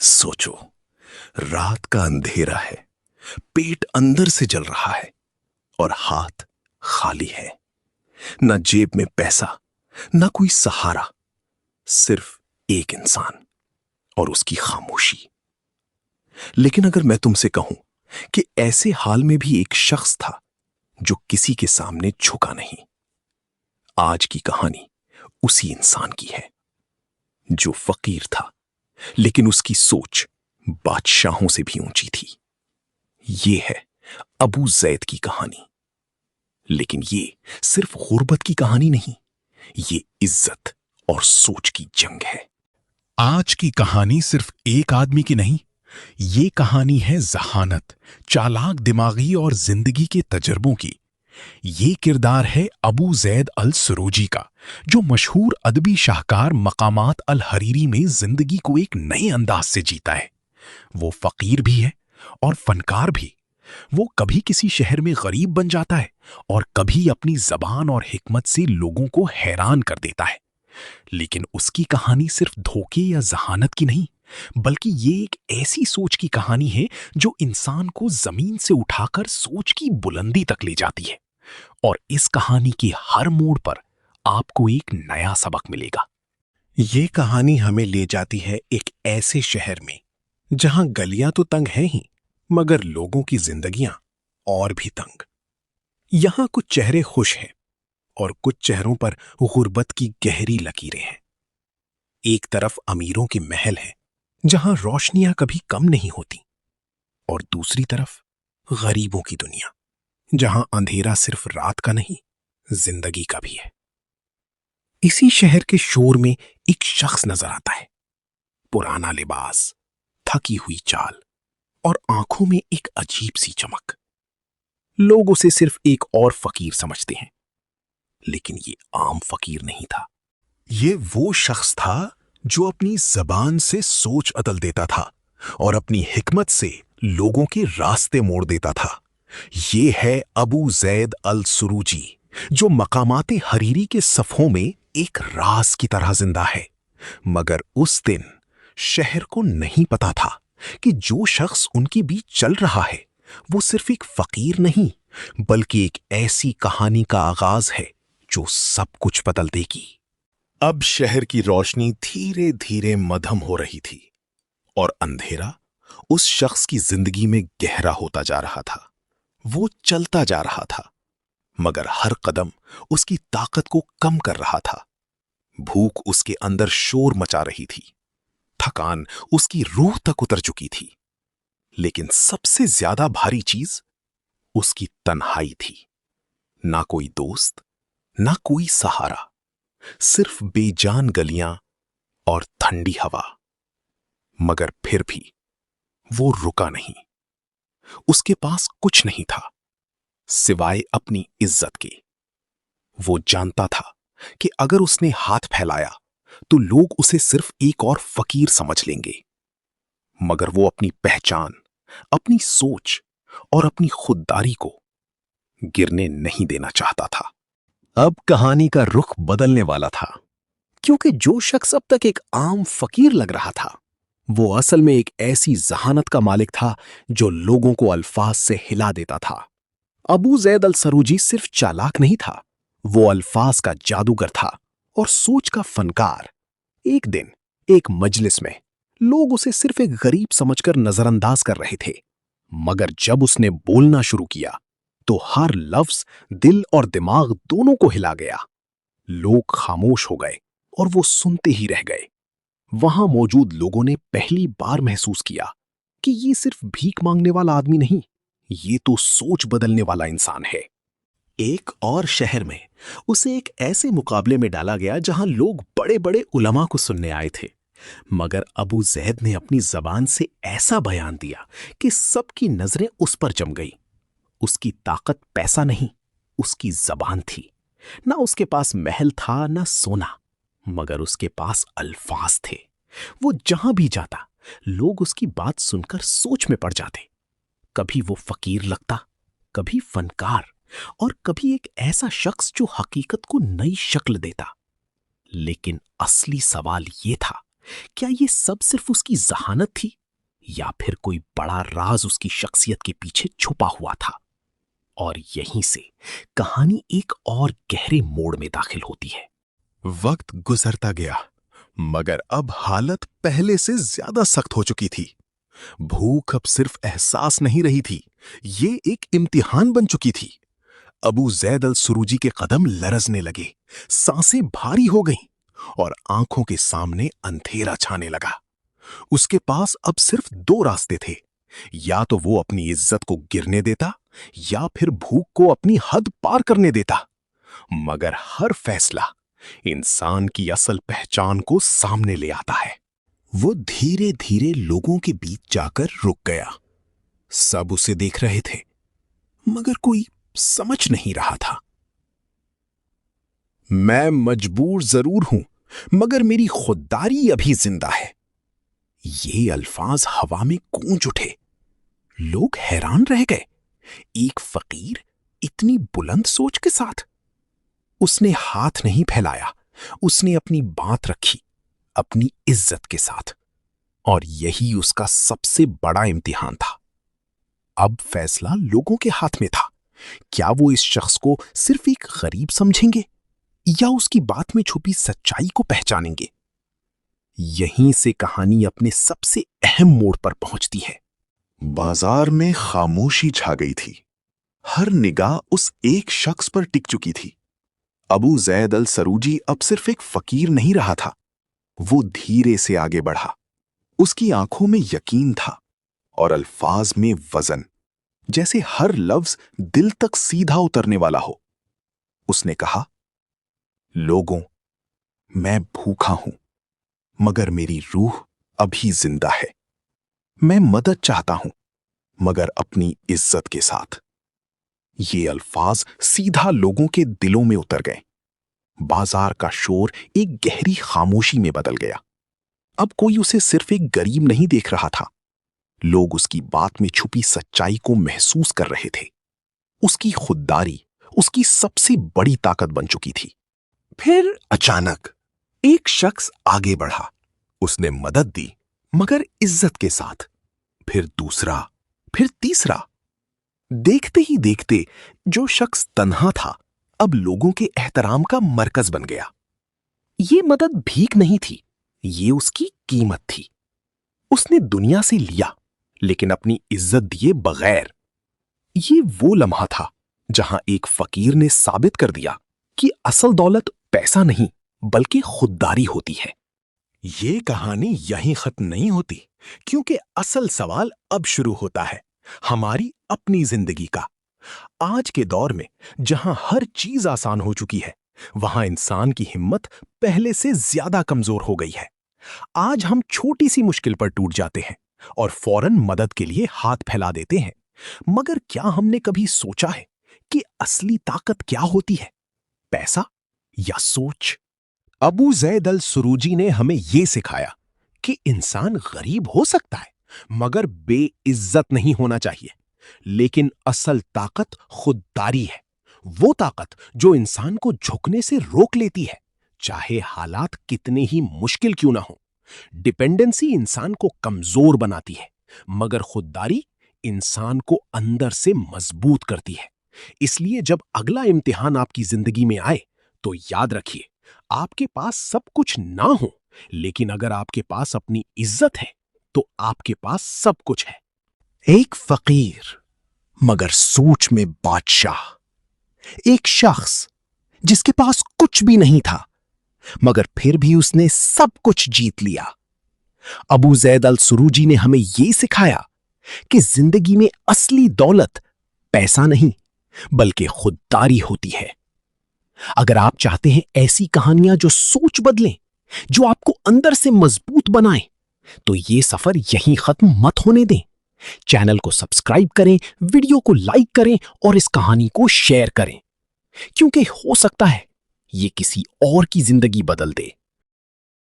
सोचो, रात का अंधेरा है, पेट अंदर से जल रहा है और हाथ खाली है। न जेब में पैसा, न कोई सहारा, सिर्फ एक इंसान और उसकी खामोशी। लेकिन अगर मैं तुमसे कहूं कि ऐसे हाल में भी एक शख्स था जो किसी के सामने झुका नहीं, आज की कहानी उसी इंसान की है, जो फकीर था लेकिन उसकी सोच बादशाहों से भी ऊंची थी। ये है अबू जैद की कहानी। लेकिन ये सिर्फ गुर्बत की कहानी नहीं, ये इज्जत और सोच की जंग है। आज की कहानी सिर्फ एक आदमी की नहीं, ये कहानी है जहानत, चालाक दिमागी और जिंदगी के तजर्बों की। ये किरदार है अबू जैद अल सुरूजी का, जो मशहूर अदबी शाहकार मकामात अल हरीरी में जिंदगी को एक नए अंदाज से जीता है। वो फकीर भी है और फनकार भी। वो कभी किसी शहर में गरीब बन जाता है और कभी अपनी जबान और हिकमत से लोगों को हैरान कर देता है। लेकिन उसकी कहानी सिर्फ धोखे या जहानत की नहीं, बल्कि ये एक ऐसी सोच की कहानी है जो इंसान को जमीन से उठाकर सोच की बुलंदी तक ले जाती है। और इस कहानी के हर मोड़ पर आपको एक नया सबक मिलेगा। ये कहानी हमें ले जाती है एक ऐसे शहर में जहां गलियां तो तंग हैं ही, मगर लोगों की जिंदगियां और भी तंग। यहां कुछ चेहरे खुश हैं और कुछ चेहरों पर गुर्बत की गहरी लकीरें हैं। एक तरफ अमीरों के महल हैं जहां रोशनियां कभी कम नहीं होती, और दूसरी तरफ गरीबों की दुनिया जहां अंधेरा सिर्फ रात का नहीं, जिंदगी का भी है। इसी शहर के शोर में एक शख्स नजर आता है, पुराना लिबास, थकी हुई चाल और आंखों में एक अजीब सी चमक। लोग उसे सिर्फ एक और फकीर समझते हैं, लेकिन ये आम फकीर नहीं था। ये वो शख्स था जो अपनी जबान से सोच अदल देता था और अपनी हिकमत से लोगों के रास्ते मोड़ देता था। ये है अबू जैद अल सुरूजी, जो मकामाते हरीरी के सफ़ों में एक राज की तरह जिंदा है। मगर उस दिन शहर को नहीं पता था कि जो शख्स उनके बीच चल रहा है वो सिर्फ एक फकीर नहीं, बल्कि एक ऐसी कहानी का आगाज है जो सब कुछ बदल देगी। अब शहर की रोशनी धीरे धीरे मध्यम हो रही थी और अंधेरा उस शख्स की जिंदगी में गहरा होता जा रहा था। वो चलता जा रहा था, मगर हर कदम उसकी ताकत को कम कर रहा था। भूख उसके अंदर शोर मचा रही थी, थकान उसकी रूह तक उतर चुकी थी। लेकिन सबसे ज्यादा भारी चीज उसकी तन्हाई थी। ना कोई दोस्त, ना कोई सहारा, सिर्फ बेजान गलियां और ठंडी हवा। मगर फिर भी वो रुका नहीं। उसके पास कुछ नहीं था सिवाय अपनी इज्जत के। वो जानता था कि अगर उसने हाथ फैलाया तो लोग उसे सिर्फ एक और फकीर समझ लेंगे। मगर वो अपनी पहचान, अपनी सोच और अपनी खुददारी को गिरने नहीं देना चाहता था। अब कहानी का रुख बदलने वाला था, क्योंकि जो शख्स अब तक एक आम फकीर लग रहा था, वो असल में एक ऐसी जहानत का मालिक था जो लोगों को अल्फाज से हिला देता था। अबू जैद अल सरूजी सिर्फ चालाक नहीं था, वो अल्फाज का जादूगर था और सोच का फनकार। एक दिन एक मजलिस में लोग उसे सिर्फ एक गरीब समझकर नजरअंदाज कर रहे थे, मगर जब उसने बोलना शुरू किया तो हर लफ्ज दिल और दिमाग दोनों को हिला गया। लोग खामोश हो गए और वो सुनते ही रह गए। वहां मौजूद लोगों ने पहली बार महसूस किया कि ये सिर्फ भीख मांगने वाला आदमी नहीं, ये तो सोच बदलने वाला इंसान है। एक और शहर में उसे एक ऐसे मुकाबले में डाला गया जहां लोग बड़े बड़े उलमा को सुनने आए थे, मगर अबू जैद ने अपनी जबान से ऐसा बयान दिया कि सबकी नजरें उस पर जम गई। उसकी ताकत पैसा नहीं, उसकी जबान थी। ना उसके पास महल था, ना सोना, मगर उसके पास अल्फाज थे। वो जहां भी जाता लोग उसकी बात सुनकर सोच में पड़ जाते। कभी वो फकीर लगता, कभी फनकार, और कभी एक ऐसा शख्स जो हकीकत को नई शक्ल देता। लेकिन असली सवाल ये था क्या ये सब सिर्फ उसकी जहानत थी या फिर कोई बड़ा राज उसकी शख्सियत के पीछे छुपा हुआ था? और यहीं से कहानी एक और गहरे मोड़ में दाखिल होती है। वक्त गुजरता गया, मगर अब हालत पहले से ज्यादा सख्त हो चुकी थी। भूख अब सिर्फ एहसास नहीं रही थी, ये एक इम्तिहान बन चुकी थी। अबू जैद अल सुरूजी के कदम लरजने लगे, सांसें भारी हो गईं और आंखों के सामने अंधेरा छाने लगा। उसके पास अब सिर्फ दो रास्ते थे, या तो वो अपनी इज्जत को गिरने देता या फिर भूख को अपनी हद पार करने देता। मगर हर फैसला इंसान की असल पहचान को सामने ले आता है। वो धीरे धीरे लोगों के बीच जाकर रुक गया। सब उसे देख रहे थे, मगर कोई समझ नहीं रहा था। मैं मजबूर जरूर हूं, मगर मेरी खुददारी अभी जिंदा है। ये अल्फाज हवा में गूंज उठे। लोग हैरान रह गए। एक फकीर इतनी बुलंद सोच के साथ। उसने हाथ नहीं फैलाया, उसने अपनी बात रखी, अपनी इज्जत के साथ। और यही उसका सबसे बड़ा इम्तिहान था। अब फैसला लोगों के हाथ में था। क्या वो इस शख्स को सिर्फ एक गरीब समझेंगे या उसकी बात में छुपी सच्चाई को पहचानेंगे? यहीं से कहानी अपने सबसे अहम मोड़ पर पहुंचती है। बाजार में खामोशी छा गई थी। हर निगाह उस एक शख्स पर टिक चुकी थी। अबू जैद अल सरूजी अब सिर्फ एक फकीर नहीं रहा था। वो धीरे से आगे बढ़ा। उसकी आंखों में यकीन था और अल्फाज में वजन, जैसे हर लफ्ज दिल तक सीधा उतरने वाला हो। उसने कहा, लोगों, मैं भूखा हूं, मगर मेरी रूह अभी जिंदा है। मैं मदद चाहता हूं, मगर अपनी इज्जत के साथ। ये अल्फाज सीधा लोगों के दिलों में उतर गए। बाजार का शोर एक गहरी खामोशी में बदल गया। अब कोई उसे सिर्फ एक गरीब नहीं देख रहा था। लोग उसकी बात में छुपी सच्चाई को महसूस कर रहे थे। उसकी खुददारी उसकी सबसे बड़ी ताकत बन चुकी थी। फिर अचानक एक शख्स आगे बढ़ा। उसने मदद दी, मगर इज्जत के साथ। फिर दूसरा, फिर तीसरा। देखते ही देखते जो शख्स तन्हा था अब लोगों के एहतराम का मरकज बन गया। ये मदद भीख नहीं थी, ये उसकी कीमत थी। उसने दुनिया से लिया, लेकिन अपनी इज्जत दिए बगैर। ये वो लम्हा था जहां एक फकीर ने साबित कर दिया कि असल दौलत पैसा नहीं बल्कि खुददारी होती है। ये कहानी यहीं खत्म नहीं होती, क्योंकि असल सवाल अब शुरू होता है, हमारी अपनी जिंदगी का। आज के दौर में जहां हर चीज आसान हो चुकी है, वहां इंसान की हिम्मत पहले से ज्यादा कमजोर हो गई है। आज हम छोटी सी मुश्किल पर टूट जाते हैं और फौरन मदद के लिए हाथ फैला देते हैं। मगर क्या हमने कभी सोचा है कि असली ताकत क्या होती है? पैसा या सोच? अबू जैद अल सुरूजी ने हमें यह सिखाया कि इंसान गरीब हो सकता है, मगर बेइज्जत नहीं होना चाहिए। लेकिन असल ताकत खुददारी है। वो ताकत जो इंसान को झुकने से रोक लेती है, चाहे हालात कितने ही मुश्किल क्यों ना हो। डिपेंडेंसी इंसान को कमजोर बनाती है, मगर खुददारी इंसान को अंदर से मजबूत करती है। इसलिए जब अगला इम्तिहान आपकी जिंदगी में आए, तो याद रखिए, आपके पास सब कुछ ना हो, लेकिन अगर आपके पास अपनी इज्जत है, तो आपके पास सब कुछ है। एक फकीर मगर सोच में बादशाह। एक शख्स जिसके पास कुछ भी नहीं था, मगर फिर भी उसने सब कुछ जीत लिया। अबू जैद अल सुरूजी ने हमें यह सिखाया कि जिंदगी में असली दौलत पैसा नहीं बल्कि खुददारी होती है। अगर आप चाहते हैं ऐसी कहानियां जो सोच बदलें, जो आपको अंदर से मजबूत बनाएं, तो ये सफर यहीं खत्म मत होने दें। चैनल को सब्सक्राइब करें, वीडियो को लाइक करें और इस कहानी को शेयर करें, क्योंकि हो सकता है ये किसी और की जिंदगी बदल दे।